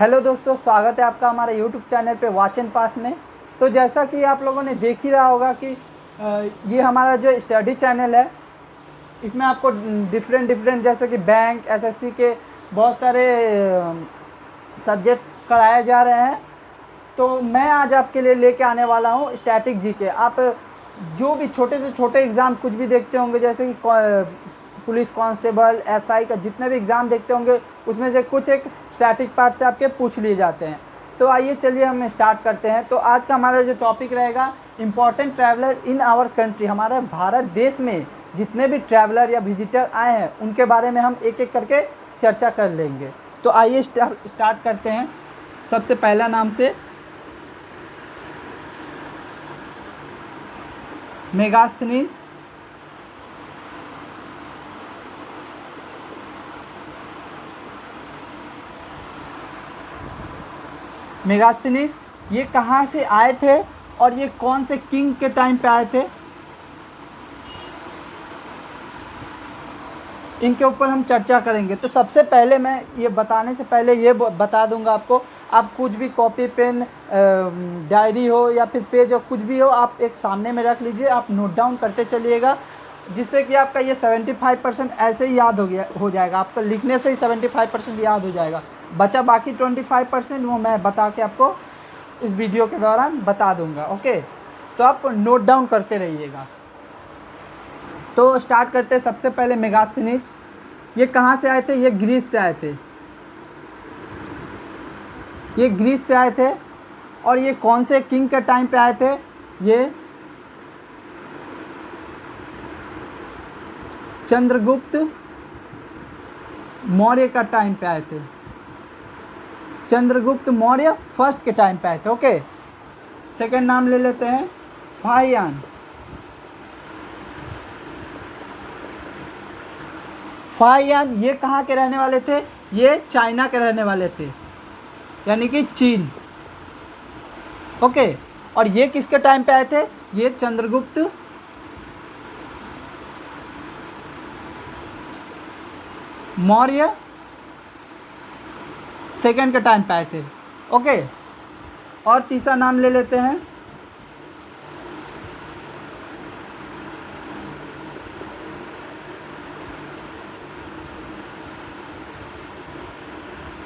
Hello दोस्तों, स्वागत है आपका हमारे यूट्यूब चैनल पे वॉच एंड पास में। तो जैसा कि आप लोगों ने देख ही रहा होगा कि ये हमारा जो स्टडी चैनल है, इसमें आपको डिफरेंट डिफरेंट जैसे कि बैंक एसएससी के बहुत सारे सब्जेक्ट कराए जा रहे हैं। तो मैं आज आपके लिए लेके आने वाला हूँ स्टैटिक जीके। आप जो भी छोटे से छोटे एग्ज़ाम कुछ भी देखते होंगे, जैसे कि पुलिस कांस्टेबल एसआई का जितने भी एग्ज़ाम देखते होंगे, उसमें से कुछ एक स्टैटिक पार्ट से आपके पूछ लिए जाते हैं। तो आइए चलिए हम स्टार्ट करते हैं। तो आज का हमारा जो टॉपिक रहेगा, important traveller in our country. हमारे भारत देश में जितने भी ट्रैवलर या विजिटर आए हैं उनके बारे में हम एक एक करके चर्चा कर लेंगे। तो आइए स्टार्ट करते हैं। सबसे पहला नाम से मेगास्थनीज। मेगास्थनीज ये कहाँ से आए थे और ये कौन से किंग के टाइम पे आए थे, इनके ऊपर हम चर्चा करेंगे। तो सबसे पहले मैं ये बताने से पहले ये बता दूंगा आपको, आप कुछ भी कॉपी पेन डायरी हो या फिर पेज हो, कुछ भी हो, आप एक सामने में रख लीजिए, आप नोट डाउन करते चलिएगा, जिससे कि आपका ये 75% ऐसे ही याद हो जाएगा। आपका लिखने से ही 75% याद हो जाएगा। बचा बाकी 25% वो मैं बता के आपको इस वीडियो के दौरान बता दूंगा। ओके, तो आप नोट डाउन करते रहिएगा। तो स्टार्ट करते हैं। सबसे पहले मेगास्थनीज ये कहाँ से आए थे? ये ग्रीस से आए थे। ये ग्रीस से आए थे। और ये कौन से किंग के टाइम पे आए थे? ये चंद्रगुप्त मौर्य का टाइम पे आए थे। चंद्रगुप्त मौर्य फर्स्ट के टाइम पे आए थे। ओके, सेकंड नाम ले लेते हैं, फाहियान। फाहियान ये कहाँ के रहने वाले थे? ये चाइना के रहने वाले थे, यानी कि चीन। ओके, और ये किसके टाइम पे आए थे? ये चंद्रगुप्त मौर्य सेकंड के टाइम पे आए थे। ओके, और तीसरा नाम ले लेते हैं,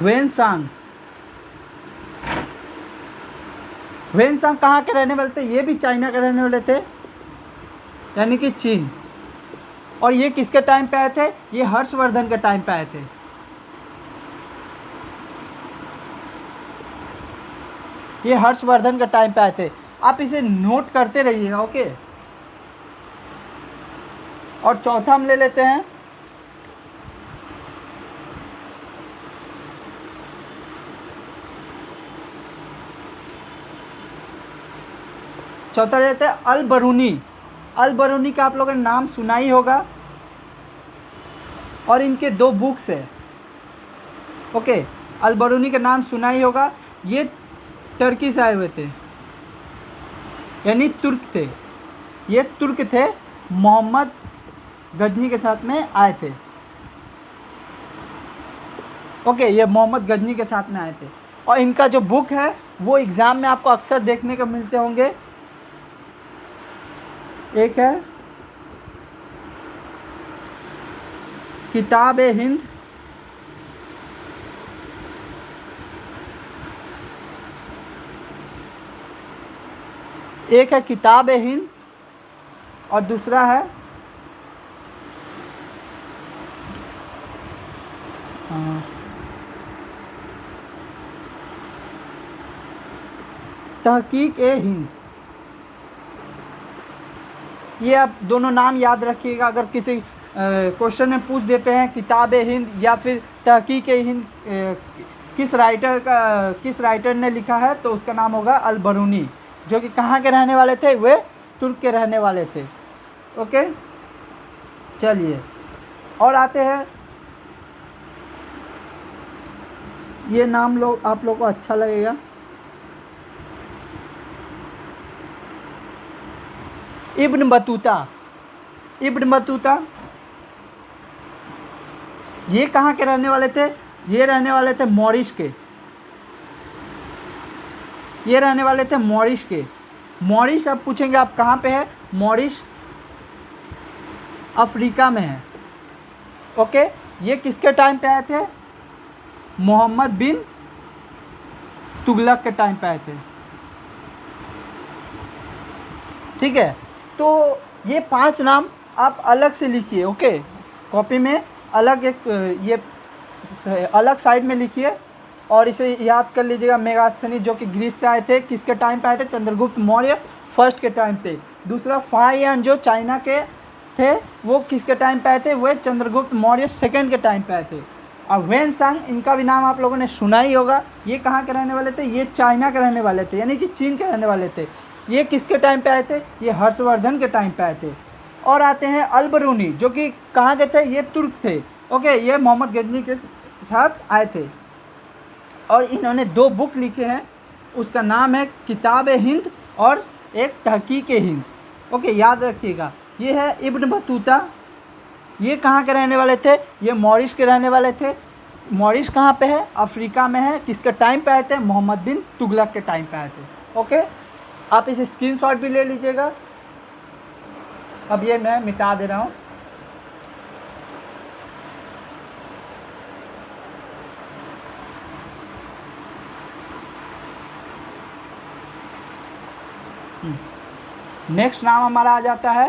वेनसांग। वेनसांग कहाँ के रहने वाले थे? ये भी चाइना के रहने वाले थे, यानी कि चीन। और ये किसके टाइम पे आए थे? ये हर्षवर्धन के टाइम पे आए थे। ये हर्षवर्धन के टाइम पे आए थे। आप इसे नोट करते रहिएगा। ओके, और चौथा हम ले लेते हैं, चौथा लेते हैं अल बरूनी। अल बरूनी का आप लोगों ने नाम सुना ही होगा, और इनके 2 बुक्स है। ओके, अल बरूनी का नाम सुना ही होगा। ये टर्की से आए हुए थे, यानी तुर्क थे। ये तुर्क थे, मोहम्मद गजनी के साथ में आए थे। ओके, ये मोहम्मद गजनी के साथ में आए थे। और इनका जो बुक है वो एग्ज़ाम में आपको अक्सर देखने को मिलते होंगे। एक है किताब ए हिंद, एक है किताब ए हिंद, और दूसरा है तहकीक ए हिंद। ये आप दोनों नाम याद रखिएगा। अगर किसी क्वेश्चन में पूछ देते हैं किताब ए हिंद या फिर तहकीक ए हिंद किस राइटर ने लिखा है, तो उसका नाम होगा अल बरूनी, जो कि कहाँ के रहने वाले थे? वे तुर्क के रहने वाले थे। ओके, चलिए और आते हैं। ये नाम आप लोग को अच्छा लगेगा, इब्न बतूता। इब्न बतूता ये कहाँ के रहने वाले थे? ये रहने वाले थे मॉरिश के। ये रहने वाले थे मॉरिश के। मॉरिश अब पूछेंगे आप कहाँ पे है, मॉरिश अफ्रीका में है। ओके, ये किसके टाइम पे आए थे, मोहम्मद बिन तुगलक के टाइम पे आए थे। ठीक है, तो ये 5 नाम आप अलग से लिखिए। ओके, कॉपी में अलग एक ये अलग साइड में लिखिए और इसे याद कर लीजिएगा। मेगास्थनीज जो कि ग्रीस से आए थे, किसके टाइम पे आए थे, चंद्रगुप्त मौर्य फर्स्ट के टाइम पे। दूसरा फाहियान जो चाइना के थे, वो किसके टाइम पे आए थे, वो चंद्रगुप्त मौर्य सेकंड के टाइम पे आए थे। और ह्वेनसांग, इनका भी नाम आप लोगों ने सुना ही होगा। ये कहाँ के रहने वाले थे, ये चाइना के रहने वाले थे, यानी कि चीन के रहने वाले थे। ये किसके टाइम पे आए थे, ये हर्षवर्धन के टाइम पे आए थे। और आते हैं अलबरूनी, जो कि कहाँ के थे, ये तुर्क थे। ओके, ये मोहम्मद गजनी के साथ आए थे और इन्होंने 2 बुक लिखे हैं। उसका नाम है किताब हिंद और एक तहकीक हिंद। ओके, याद रखिएगा। ये है इब्न बतूता, ये कहाँ के रहने वाले थे, ये मॉरिश के रहने वाले थे। मॉरिश कहाँ पे है, अफ्रीका में है। किसके टाइम पे आए थे, मोहम्मद बिन तुगलक के टाइम पे आए थे। ओके, आप इसे स्क्रीनशॉट भी ले लीजिएगा। अब ये मैं मिटा दे रहा हूँ। नेक्स्ट नाम हमारा आ जाता है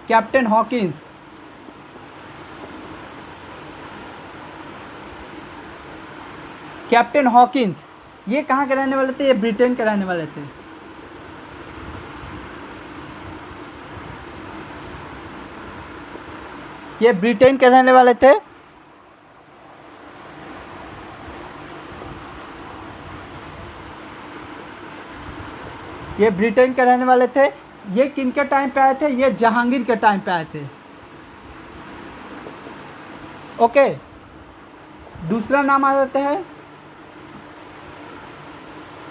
कैप्टन हॉकिंस। कैप्टन हॉकिंस ये कहाँ के रहने वाले थे, ये ब्रिटेन के रहने वाले थे। ये ब्रिटेन के रहने वाले थे। ये ब्रिटेन के रहने वाले थे। ये किन के टाइम पे आए थे, ये जहांगीर के टाइम पे आए थे। ओके, दूसरा नाम आ जाता है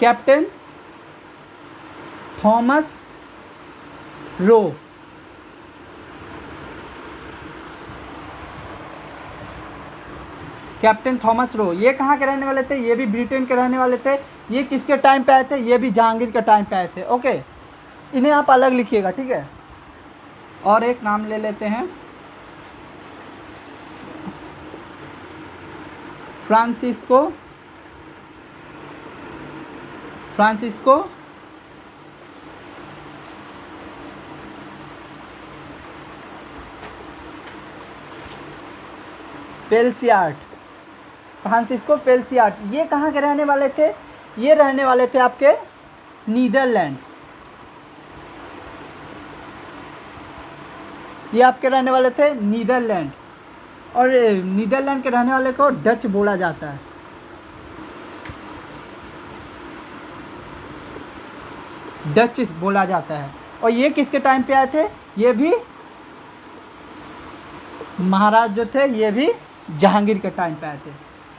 captain Thomas Roe. Captain Thomas Roe ये कहाँ के रहने वाले थे, ये भी ब्रिटेन के रहने वाले थे। ये किसके टाइम पे आए थे, ये भी जहांगीर के टाइम पे आए थे। ओके, इन्हें आप अलग लिखिएगा, ठीक है। और एक नाम ले लेते हैं फ्रांसिस्को पेल्सियार्ट। फ्रांसिस्को पेल्सियार्ट ये कहाँ के रहने वाले थे, ये रहने वाले थे आपके नीदरलैंड। ये आपके रहने वाले थे नीदरलैंड, और नीदरलैंड के रहने वाले को डच बोला जाता है। डच बोला जाता है। और ये किसके टाइम पे आए थे, ये भी महाराज जो थे, ये भी जहांगीर के टाइम पे आए थे।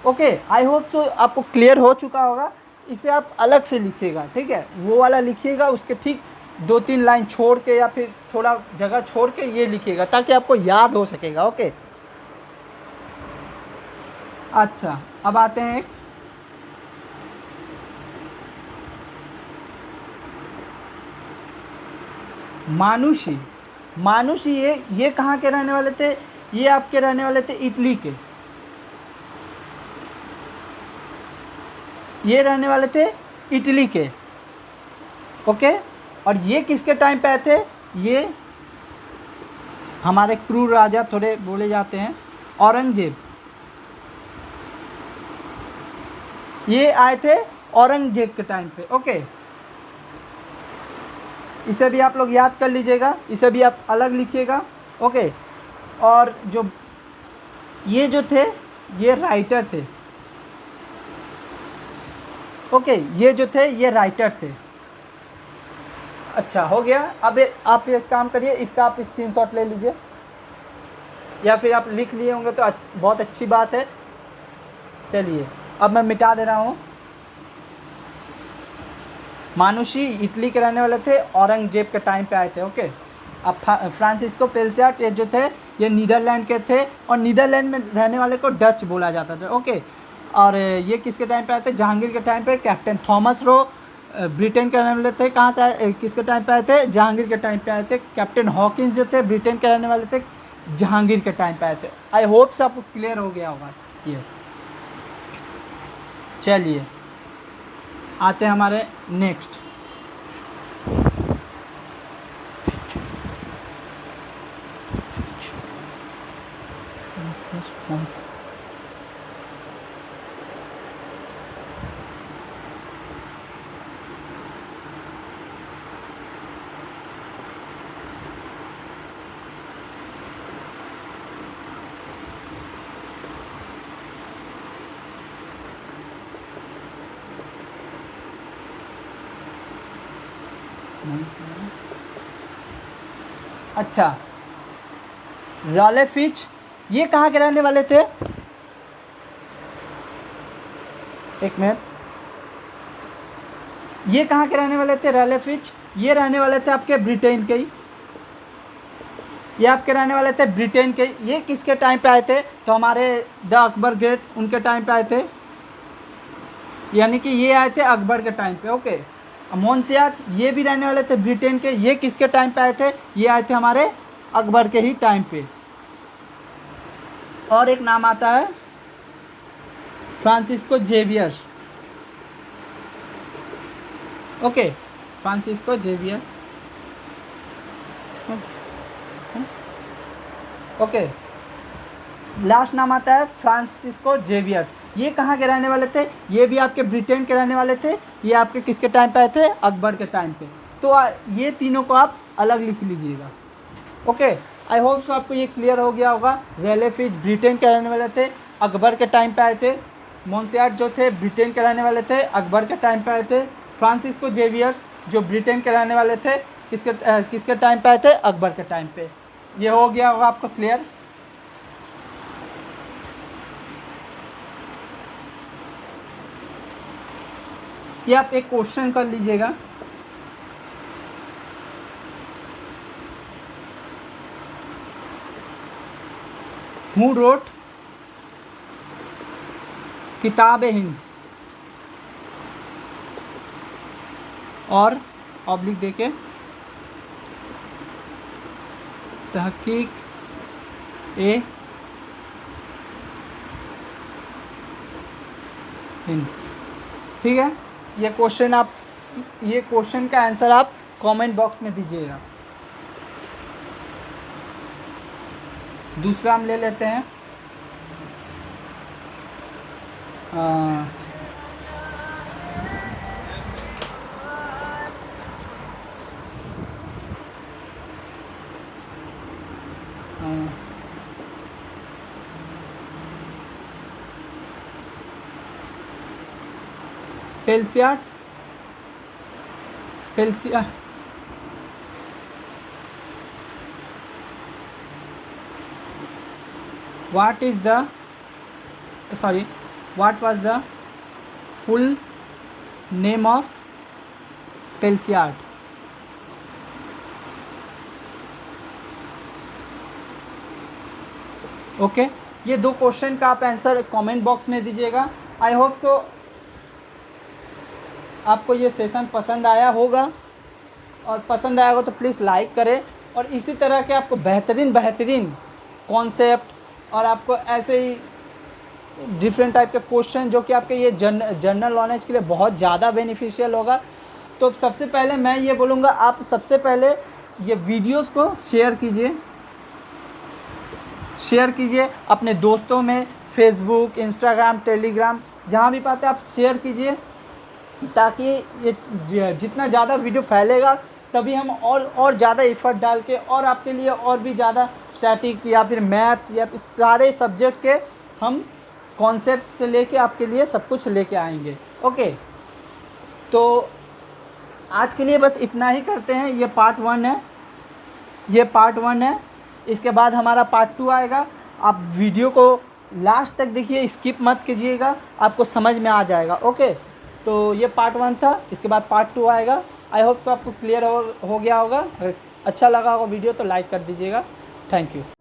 ओके, आई होप सो आपको क्लियर हो चुका होगा। इसे आप अलग से लिखिएगा, ठीक है। वो वाला लिखिएगा, उसके ठीक 2-3 लाइन छोड़ के या फिर थोड़ा जगह छोड़ के ये लिखिएगा, ताकि आपको याद हो सकेगा। ओके, अच्छा, अब आते हैं एक मानुषी। ये कहाँ के रहने वाले थे, ये आपके रहने वाले थे इटली के। ये रहने वाले थे इटली के। ओके, और ये किसके टाइम पे आए थे, ये हमारे क्रूर राजा थोड़े बोले जाते हैं, औरंगजेब। ये आए थे औरंगजेब के टाइम पे। ओके, इसे भी आप लोग याद कर लीजिएगा, इसे भी आप अलग लिखिएगा। ओके, और ये जो थे, ये राइटर थे। ओके, ये जो थे, ये राइटर थे। अच्छा, हो गया। अब आप एक काम करिए, इसका आप स्क्रीनशॉट ले लीजिए, या फिर आप लिख लिए होंगे तो बहुत अच्छी बात है। चलिए, अब मैं मिटा दे रहा हूँ। मानुषी इटली के रहने वाले थे, औरंगजेब के टाइम पे आए थे। ओके, अब फ्रांसिस्को पेल्सियार्ट ये जो थे, ये नीदरलैंड के थे, और नीदरलैंड में रहने वाले को डच बोला जाता था। ओके, और ये किसके टाइम पे आए थे, जहांगीर के टाइम पे। कैप्टन थॉमस रो ब्रिटेन के रहने वाले थे। कहाँ से आए, किसके टाइम पे आए थे? जहांगीर के टाइम पे आए थे। कैप्टन हॉकिंस जो थे ब्रिटेन के रहने वाले थे, जहांगीर के टाइम पे आए थे। आई होप से आपको क्लियर हो गया होगा ये। चलिए आते हैं हमारे नेक्स्ट। अच्छा, राले फिच ये कहाँ के रहने वाले थे? एक मिनट, ये कहाँ के रहने वाले थे? राले फिच ये रहने वाले थे आपके ब्रिटेन के ही, ये आपके रहने वाले थे ब्रिटेन के। ये किसके टाइम पे आए थे? तो हमारे द अकबर ग्रेट उनके टाइम पे आए थे, यानी कि ये आए थे अकबर के टाइम पे। ओके, मोन्सियाट ये भी रहने वाले थे ब्रिटेन के। ये किसके टाइम पे आए थे? ये आए थे हमारे अकबर के ही टाइम पे। और एक नाम आता है Francisco Xavier. Okay, Francisco Xavier. Okay, last नाम आता है फ्रांसिस्को जेवियर। ये कहाँ के रहने वाले थे? ये भी आपके ब्रिटेन के रहने वाले थे। ये आपके किसके टाइम पे आए थे? अकबर के टाइम पे। तो ये तीनों को आप अलग लिख लीजिएगा। ओके, आई होप सो आपको ये क्लियर हो गया होगा। रेले फिच ब्रिटेन के रहने वाले थे, अकबर के टाइम पे आए थे। मोन्सियाट जो थे ब्रिटेन के रहने वाले थे, अकबर के टाइम पे आए थे। फ्रांसिस्को जेवियर्स जो ब्रिटेन के रहने वाले थे, किसके टाइम पे आए थे? अकबर के टाइम पे। ये हो गया होगा आपको क्लियर। ये आप एक क्वेश्चन कर लीजिएगा। Who wrote Kitab-e-Hind? और ऑब्लिक देके तहकीक ए हिंद। ठीक है, ये क्वेश्चन का आंसर आप कमेंट बॉक्स में दीजिएगा। दूसरा हम ले लेते हैं पेल्सियाट। what was the full name of Pelsiard? Okay, ये दो क्वेश्चन का आप आंसर कमेंट बॉक्स में दीजिएगा। आई होप सो आपको ये सेशन पसंद आया होगा, और पसंद आया होगा तो प्लीज़ लाइक करें। और इसी तरह के आपको बेहतरीन कॉन्सेप्ट और आपको ऐसे ही डिफरेंट टाइप के क्वेश्चन जो कि आपके ये जनरल नॉलेज के लिए बहुत ज़्यादा बेनिफिशियल होगा। तो सबसे पहले मैं ये बोलूँगा, आप सबसे पहले ये वीडियोस को शेयर कीजिए अपने दोस्तों में, फेसबुक, इंस्टाग्राम, टेलीग्राम, जहाँ भी पाते आप शेयर कीजिए, ताकि ये जितना ज़्यादा वीडियो फैलेगा तभी हम और ज़्यादा एफर्ट डाल के और आपके लिए और भी ज़्यादा स्टैटिक या फिर मैथ्स या फिर सारे सब्जेक्ट के हम कॉन्सेप्ट से लेके आपके लिए सब कुछ लेके आएंगे। ओके, तो आज के लिए बस इतना ही करते हैं। ये पार्ट 1 है, इसके बाद हमारा पार्ट 2 आएगा। आप वीडियो को लास्ट तक देखिए, स्किप मत कीजिएगा, आपको समझ में आ जाएगा। ओके, तो ये पार्ट 1 था, इसके बाद पार्ट 2 आएगा। आई होप सो आपको क्लियर हो गया होगा। अगर अच्छा लगा होगा वीडियो तो लाइक कर दीजिएगा। Thank you.